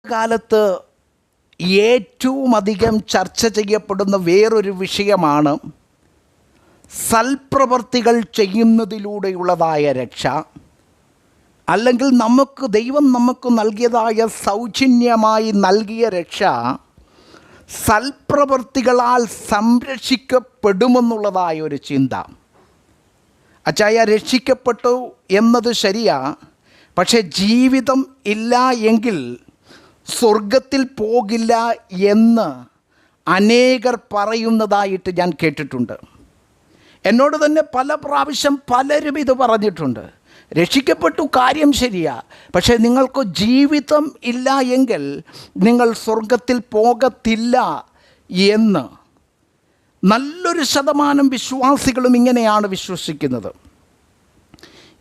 കാലത്ത് ഏറ്റവും അധികം ചർച്ച ചെയ്യപ്പെടുന്ന വേറൊരു വിഷയമാണ് സൽപ്രവർത്തികൾ ചെയ്യുന്നതിലൂടെയുള്ളതായ രക്ഷ, അല്ലെങ്കിൽ ദൈവം നമുക്ക് നൽകിയതായ സൗജന്യമായി നൽകിയ രക്ഷ സൽപ്രവർത്തികളാൽ സംരക്ഷിക്കപ്പെടുമെന്നുള്ളതായ ഒരു ചിന്ത. അച്ചായ, രക്ഷിക്കപ്പെട്ടു എന്നത് ശരിയാ, പക്ഷേ ജീവിതം ഇല്ല എങ്കിൽ സ്വർഗത്തിൽ പോകില്ല എന്ന് അനേകർ പറയുന്നതായിട്ട് ഞാൻ കേട്ടിട്ടുണ്ട്. എന്നോട് തന്നെ പല പ്രാവശ്യം പലരും ഇത് പറഞ്ഞിട്ടുണ്ട്. രക്ഷിക്കപ്പെട്ടു, കാര്യം ശരിയാ, പക്ഷേ നിങ്ങൾക്ക് ജീവിതം ഇല്ല എങ്കിൽ നിങ്ങൾ സ്വർഗത്തിൽ പോകത്തില്ല എന്ന്. നല്ലൊരു ശതമാനം വിശ്വാസികളും ഇങ്ങനെയാണ് വിശ്വസിക്കുന്നത്.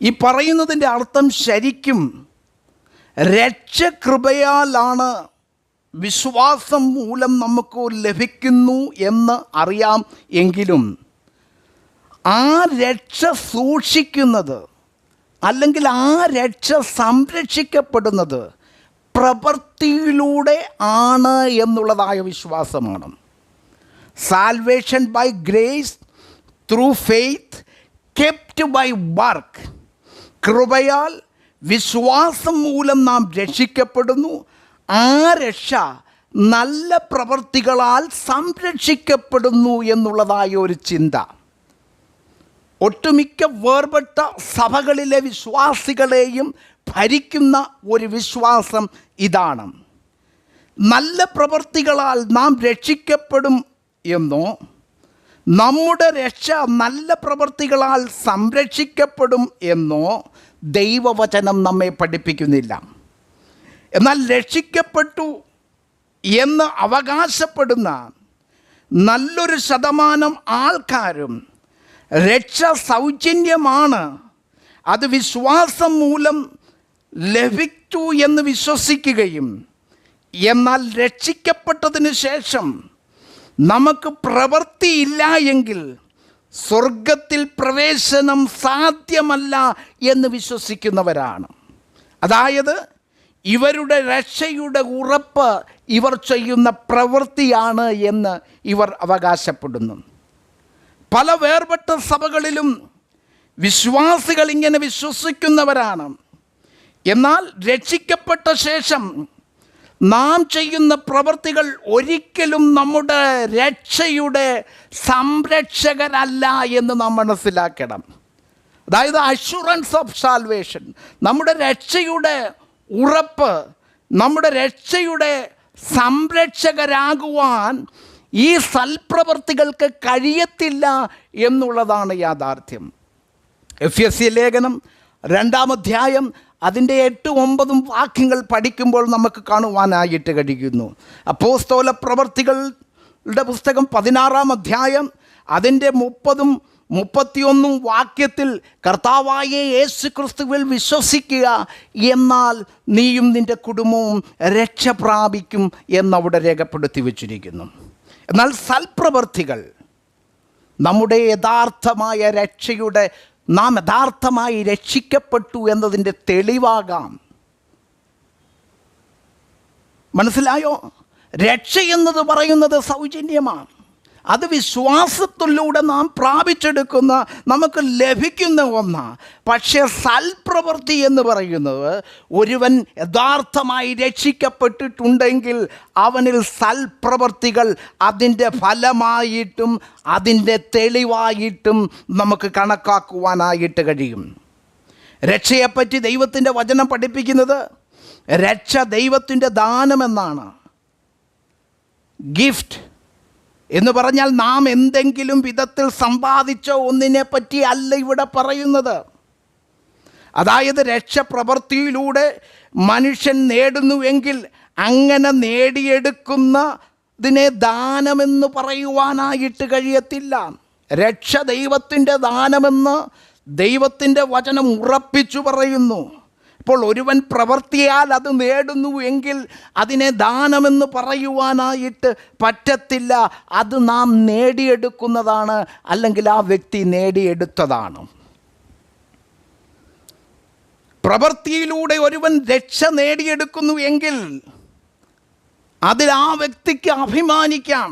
ഈ പറയുന്നതിൻ്റെ അർത്ഥം ശരിക്കും രക്ഷകൃപയാലാണ്, വിശ്വാസം മൂലം നമുക്ക് ലഭിക്കുന്നു എന്ന് അറിയാം. എങ്കിലും ആ രക്ഷ സൂക്ഷിക്കുന്നത്, അല്ലെങ്കിൽ ആ രക്ഷ സംരക്ഷിക്കപ്പെടുന്നത് പ്രവൃത്തിയിലൂടെ ആണ് എന്നുള്ളതായ വിശ്വാസമാണ്. Salvation by grace through faith kept by work. കൃപയാൽ വിശ്വാസം മൂലം നാം രക്ഷിക്കപ്പെടുന്നു. ആ രക്ഷ നല്ല പ്രവൃത്തികളാൽ സംരക്ഷിക്കപ്പെടുന്നു എന്നുള്ളതായ ഒരു ചിന്ത ഒട്ടുമിക്ക വേർപെട്ട സഭകളിലെ വിശ്വാസികളെയും ഭരിക്കുന്ന ഒരു വിശ്വാസം ഇതാണ്. നല്ല പ്രവൃത്തികളാൽ നാം രക്ഷിക്കപ്പെടും എന്നോ നമ്മുടെ രക്ഷ നല്ല പ്രവൃത്തികളാൽ സംരക്ഷിക്കപ്പെടും എന്നോ ദൈവവചനം നമ്മെ പഠിപ്പിക്കുന്നില്ല. എന്നാൽ രക്ഷിക്കപ്പെട്ടു എന്ന് അവകാശപ്പെടുന്ന നല്ലൊരു ശതമാനം ആൾക്കാരും രക്ഷ സൗജന്യമാണ്, അത് വിശ്വാസം മൂലം ലഭിച്ചു എന്ന് വിശ്വസിക്കുകയും, എന്നാൽ രക്ഷിക്കപ്പെട്ടതിന് ശേഷം നമുക്ക് പ്രവൃത്തിയില്ല എങ്കിൽ സ്വർഗത്തിൽ പ്രവേശനം സാധ്യമല്ല എന്ന് വിശ്വസിക്കുന്നവരാണ്. അതായത് ഇവരുടെ രക്ഷയുടെ ഉറപ്പ് ഇവർ ചെയ്യുന്ന പ്രവൃത്തിയാണ് എന്ന് ഇവർ അവകാശപ്പെടുന്നു. പല വേർപെട്ട സഭകളിലും വിശ്വാസികൾ ഇങ്ങനെ വിശ്വസിക്കുന്നവരാണ്. എന്നാൽ രക്ഷിക്കപ്പെട്ട ശേഷം നാം ചെയ്യുന്ന പ്രവൃത്തികൾ ഒരിക്കലും നമ്മുടെ രക്ഷയുടെ സംരക്ഷകരല്ല എന്ന് നാം മനസ്സിലാക്കണം. അതായത് അഷുറൻസ് ഓഫ് സാൽവേഷൻ, നമ്മുടെ രക്ഷയുടെ ഉറപ്പ്, നമ്മുടെ രക്ഷയുടെ സംരക്ഷകരാകുവാൻ ഈ സൽപ്രവർത്തികൾക്ക് കഴിയത്തില്ല എന്നുള്ളതാണ് യാഥാർത്ഥ്യം. എഫെസ്യ ലേഖനം 2-ാം അധ്യായം അതിൻ്റെ 8-9 വാക്യങ്ങൾ പഠിക്കുമ്പോൾ നമുക്ക് കാണുവാനായിട്ട് കഴിയുന്നു. അപ്പോസ്തല പ്രവർത്തികളുടെ പുസ്തകം 16-ാം അധ്യായം അതിൻ്റെ 30-31 വാക്യത്തിൽ കർത്താവായ യേശു ക്രിസ്തുവിൽ വിശ്വസിക്കുക, എന്നാൽ നീയും നിൻ്റെ കുടുംബവും രക്ഷ പ്രാപിക്കും എന്നവിടെ രേഖപ്പെടുത്തി വച്ചിരിക്കുന്നു. എന്നാൽ സൽപ്രവർത്തികൾ നമ്മുടെ യഥാർത്ഥമായ രക്ഷയുടെ, നാം യഥാർത്ഥമായി രക്ഷിക്കപ്പെട്ടു എന്നതിൻ്റെ തെളിവാകാം. മനസ്സിലായോ? രക്ഷ എന്നത് പറയുന്നത് സൗജന്യമാണ്. അത് വിശ്വാസത്തിലൂടെ നാം പ്രാപിച്ചെടുക്കുന്ന, നമുക്ക് ലഭിക്കുന്ന ഒന്നാണ്. പക്ഷേ സൽപ്രവൃത്തി എന്ന് പറയുന്നത്, ഒരുവൻ യഥാർത്ഥമായി രക്ഷിക്കപ്പെട്ടിട്ടുണ്ടെങ്കിൽ അവനിൽ സൽപ്രവൃത്തികൾ അതിൻ്റെ ഫലമായിട്ടും അതിൻ്റെ തെളിവായിട്ടും നമുക്ക് കണക്കാക്കുവാനായിട്ട് കഴിയും. രക്ഷയെപ്പറ്റി ദൈവത്തിൻ്റെ വചനം പഠിപ്പിക്കുന്നത് രക്ഷ ദൈവത്തിൻ്റെ ദാനമെന്നാണ്. ഗിഫ്റ്റ് എന്ന് പറഞ്ഞാൽ നാം എന്തെങ്കിലും വിധത്തിൽ സമ്പാദിച്ച ഒന്നിനെ പറ്റി അല്ല ഇവിടെ പറയുന്നത്. അതായത് രക്ഷ പ്രവൃത്തിയിലൂടെ മനുഷ്യൻ നേടുന്നുവെങ്കിൽ അങ്ങനെ നേടിയെടുക്കുന്നതിനെ ദാനമെന്ന് പറയുവാനായിട്ട് കഴിയത്തില്ല. രക്ഷ ദൈവത്തിൻ്റെ ദാനമെന്ന് ദൈവത്തിൻ്റെ വചനം ഉറപ്പിച്ചു പറയുന്നു. അപ്പോൾ ഒരുവൻ പ്രവൃത്തിയാൽ അത് നേടുന്നു എങ്കിൽ അതിനെ ദാനമെന്ന് പറയുവാനായിട്ട് പറ്റത്തില്ല. അത് നാം നേടിയെടുക്കുന്നതാണ്, അല്ലെങ്കിൽ ആ വ്യക്തി നേടിയെടുത്തതാണ്. പ്രവൃത്തിയിലൂടെ ഒരുവൻ രക്ഷ നേടിയെടുക്കുന്നു എങ്കിൽ അതിൽ ആ വ്യക്തിക്ക് അഭിമാനിക്കാം.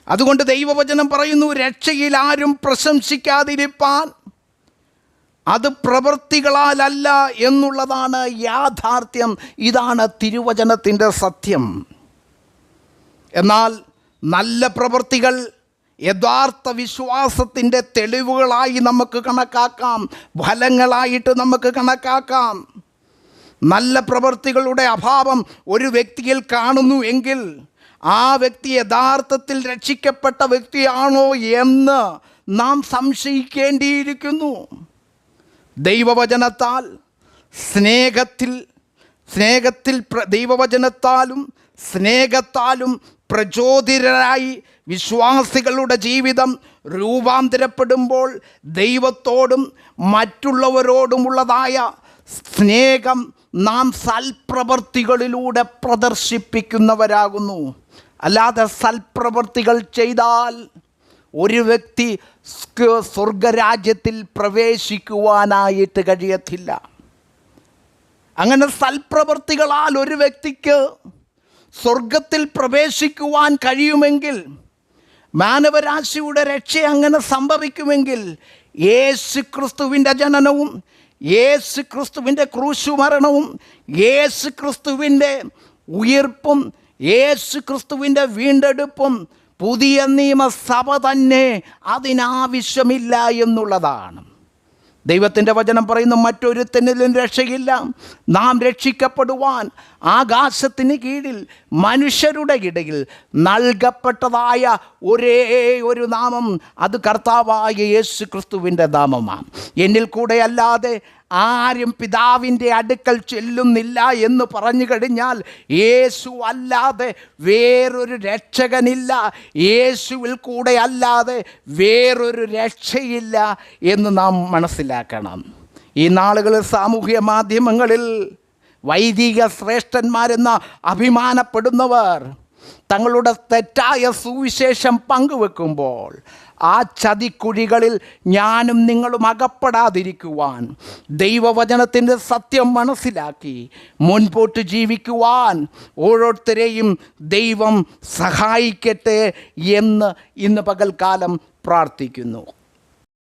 അതുകൊണ്ട് ദൈവവചനം പറയുന്നു, രക്ഷയിൽ ആരും പ്രശംസിക്കാതിരിപ്പാൻ അത് പ്രവൃത്തികളാലല്ല എന്നുള്ളതാണ് യാഥാർത്ഥ്യം. ഇതാണ് തിരുവചനത്തിൻ്റെ സത്യം. എന്നാൽ നല്ല പ്രവൃത്തികൾ യഥാർത്ഥ വിശ്വാസത്തിൻ്റെ തെളിവുകളായി നമുക്ക് കണക്കാക്കാം, ഫലങ്ങളായിട്ട് നമുക്ക് കണക്കാക്കാം. നല്ല പ്രവൃത്തികളുടെ അഭാവം ഒരു വ്യക്തിയിൽ കാണുന്നു എങ്കിൽ ആ വ്യക്തി യഥാർത്ഥത്തിൽ രക്ഷിക്കപ്പെട്ട വ്യക്തിയാണോ എന്ന് നാം സംശയിക്കേണ്ടിയിരിക്കുന്നു. ദൈവവചനത്താൽ ദൈവവചനത്താലും സ്നേഹത്താലും പ്രചോദിതരായി വിശ്വാസികളുടെ ജീവിതം രൂപാന്തരപ്പെടുമ്പോൾ ദൈവത്തോടും മറ്റുള്ളവരോടുമുള്ളതായ സ്നേഹം നാം സൽപ്രവൃത്തികളിലൂടെ പ്രദർശിപ്പിക്കുന്നവരാകുന്നു. അല്ലാതെ സൽപ്രവൃത്തികൾ ചെയ്താൽ ഒരു വ്യക്തി സ്വർഗരാജ്യത്തിൽ പ്രവേശിക്കുവാനായിട്ട് കഴിയത്തില്ല. അങ്ങനെ സൽപ്രവൃത്തികളാൽ ഒരു വ്യക്തിക്ക് സ്വർഗത്തിൽ പ്രവേശിക്കുവാൻ കഴിയുമെങ്കിൽ, മാനവരാശിയുടെ രക്ഷ അങ്ങനെ സംഭവിക്കുമെങ്കിൽ, യേശു ക്രിസ്തുവിൻ്റെ ജനനവും യേശു ക്രിസ്തുവിൻ്റെ ക്രൂശുമരണവും യേശു ക്രിസ്തുവിൻ്റെ ഉയിർപ്പും യേശു ക്രിസ്തുവിൻ്റെ വീണ്ടെടുപ്പും പുതിയ നിയമസഭ തന്നെ അതിനാവശ്യമില്ല എന്നുള്ളതാണ്. ദൈവത്തിൻ്റെ വചനം പറയുന്നു, മറ്റൊരുത്തനിലും രക്ഷയില്ല. നാം രക്ഷിക്കപ്പെടുവാൻ ആകാശത്തിന് കീഴിൽ മനുഷ്യരുടെ ഇടയിൽ നൽകപ്പെട്ടതായ ഒരേ ഒരു നാമം, അത് കർത്താവായ യേശു ക്രിസ്തുവിൻ്റെ നാമമാണ്. എന്നിൽ കൂടെ അല്ലാതെ ആരും പിതാവിൻ്റെ അടുക്കൽ ചെല്ലുന്നില്ല എന്ന് പറഞ്ഞു കഴിഞ്ഞാൽ യേശു അല്ലാതെ വേറൊരു രക്ഷകനില്ല, യേശുവിൽ കൂടെ അല്ലാതെ വേറൊരു രക്ഷയില്ല എന്ന് നാം മനസ്സിലാക്കണം. ഈ നാളുകളിൽ സാമൂഹ്യ മാധ്യമങ്ങളിൽ വൈദിക ശ്രേഷ്ഠന്മാരെന്ന് അഭിമാനപ്പെടുന്നവർ തങ്ങളുടെ തെറ്റായ സുവിശേഷം പങ്കുവെക്കുമ്പോൾ ആ ചതിക്കുഴികളിൽ ഞാനും നിങ്ങളും അകപ്പെടാതിരിക്കുവാൻ, ദൈവവചനത്തിൻ്റെ സത്യം മനസ്സിലാക്കി മുൻപോട്ട് ജീവിക്കുവാൻ ഓരോരുത്തരെയും ദൈവം സഹായിക്കട്ടെ എന്ന് ഇന്ന് പകൽക്കാലം പ്രാർത്ഥിക്കുന്നു.